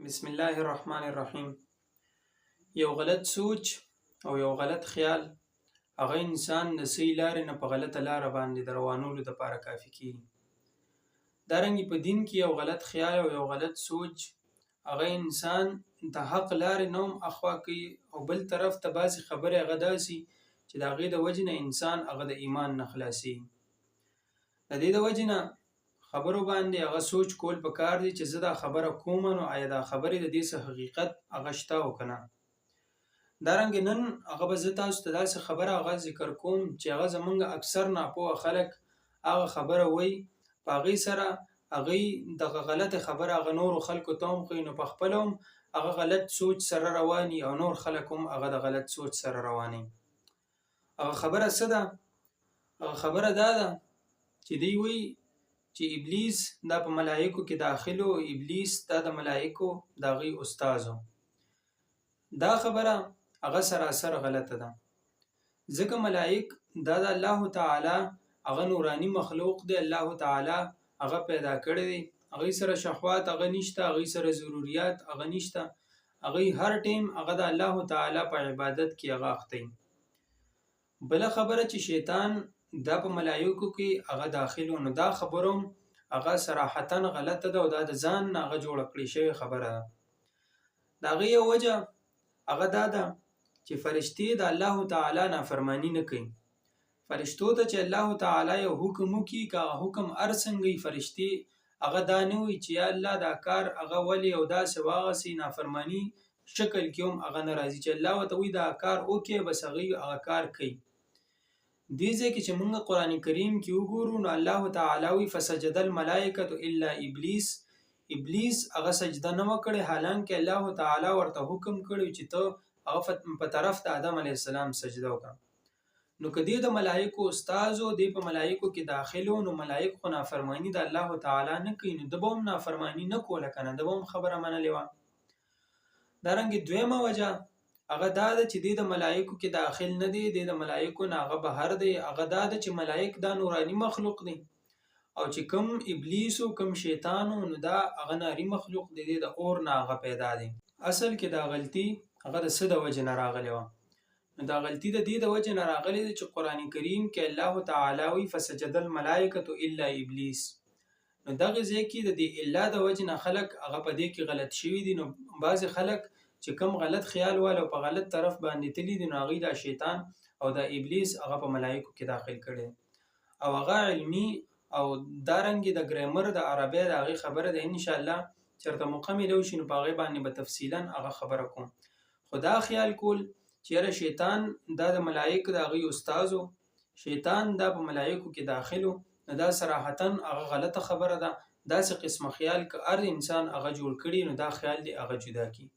بسم الله الرحمن الرحیم. یو غلط سوچ او یو غلط خیال هغه انسان د صحیح لارې نه په غلطه لاره باندې د روانولو دپاره کافي کېږي. دارنګې په دین کې یو غلط خیال او یو غلط سوچ هغه انسان د حق لارې نه هم اخوا کوي، او بل طرف ته بعضې خبرې هغه داسې چې د هغې د وجې نه انسان هغه د ایمان نه خلاصېږي. د دې د وجې نه خبرو باندې هغه سوچ کول پکار دی چې زه دا خبره کومه، نو آیا دا خبرې د دې څه حقیقت هغه شته او که نه. دارنګې نن هغه به زه تاسو ته داسې خبره هغه ذکر کوم چې هغه زمونږ اکثر ناپوهه خلک هغه خبره وایي، په هغې سره هغوی دغه غلطه خبره هغه نورو خلکو ته هم ښایي، نو په خپله هم هغه غلط سوچ سره روان وي او نور خلک هم هغه د غلط سوچ سره روان وي. هغه خبره څه ده؟ هغه خبره دا ده چې دوی وایي چې ابلیس دا په ملایکو کې داخل و، ابلیس دا د ملایکو د هغوی استاذ و. دا خبره هغه سراسر غلطه ده، ځکه ملایک دا د الله تعالی هغه نورانی مخلوق دی. الله تعالی هغه پیدا کړی دی، هغوی سره شهوات هغه نشته، هغوی سره ضروریات هغه نشته، هغوی هر ټیم هغه د الله تعالی په عبادت کې هغه اخته وي. بله خبره چې شیطان دا په ملایکو کې هغه داخل و، نو دا خبره هم هغه صراحتا غلطه ده او دا د ځان نه هغه جوړه کړې شوې خبره ده. د هغې یو وجه هغه دا ده چې فرشتې د الله تعالی نافرماني نه کوي. فرشتو ته چې الله تعالی یو حکم وکړي، که هغه حکم هر څنګه وي، فرشتې هغه دا نه وایي چې یا الله دا کار هغه ولې او داسې واغسې نافرماني شکل کې هم هغه نه راځي، چې الله ورته وایي دا کار وکړي، بس هغوی هغه کار کوي. دې ځای کې چې موږ قرآن کریم کې وګورو، نو الله تعالی وایي فسجد الملائکة الا ابلیس. ابلیس هغه سجده نه وکړې، حالانکه الله تعالی ورته حکم کړی چې ته هغه په طرف د آدم علیه السلام سجده وکړه. نو که دې د ملایکو استاذ و، دې په ملایکو کې داخل و، نو ملایک خو نافرماني د الله تعالی نه کوي، نو ده به هم نافرماني نه کوله که نه، ده به هم خبره منلې وه. دارنګې دویمه وجه هغه دا ده چې دې د ملایکو کې داخل نه دی، دې د ملایکو نه هغه بهر دی. هغه دا ده چې ملایک دا نورانی مخلوق دی، او چې کوم ابلیس و کوم شیطان و، نو دا هغه ناري مخلوق دی، د اور نه هغه پیدا دی. اصل کې دا غلطي هغه د څه د وجې نه راغلې وه؟ نو دا غلطي د دې د وجې نه راغلې ده چې قرآن کریم کې الله تعالی وایي فسجد الملائکة الا ابلیس. نو دغه ځای کې د دې الا د وجې نه خلک هغه په دې کې غلط شوي دي. نو بعضې خلک چې کم غلط خیال والا او په غلط طرف باندې تلي دي، نو هغوی دا شیطان او دا ابلیس هغه په ملایکو کې داخل کړی، او هغه علمي او دارنګې د ګرامر د عربی د هغې خبره ده. انشاءالله چېرته موقع میلو شي نو په هغې باندې به تفصیلا هغه خبره کوم. خو دا خیال کول چې یاره شیطان دا د ملایکو د هغوی استاذ و، شیطان دا په ملایکو کې داخل و، نو دا صراحتا هغه غلطه خبره ده. داسې قسمه خیال که هر انسان هغه جوړ کړي، نو دا خیال دی هغه جدا کړي.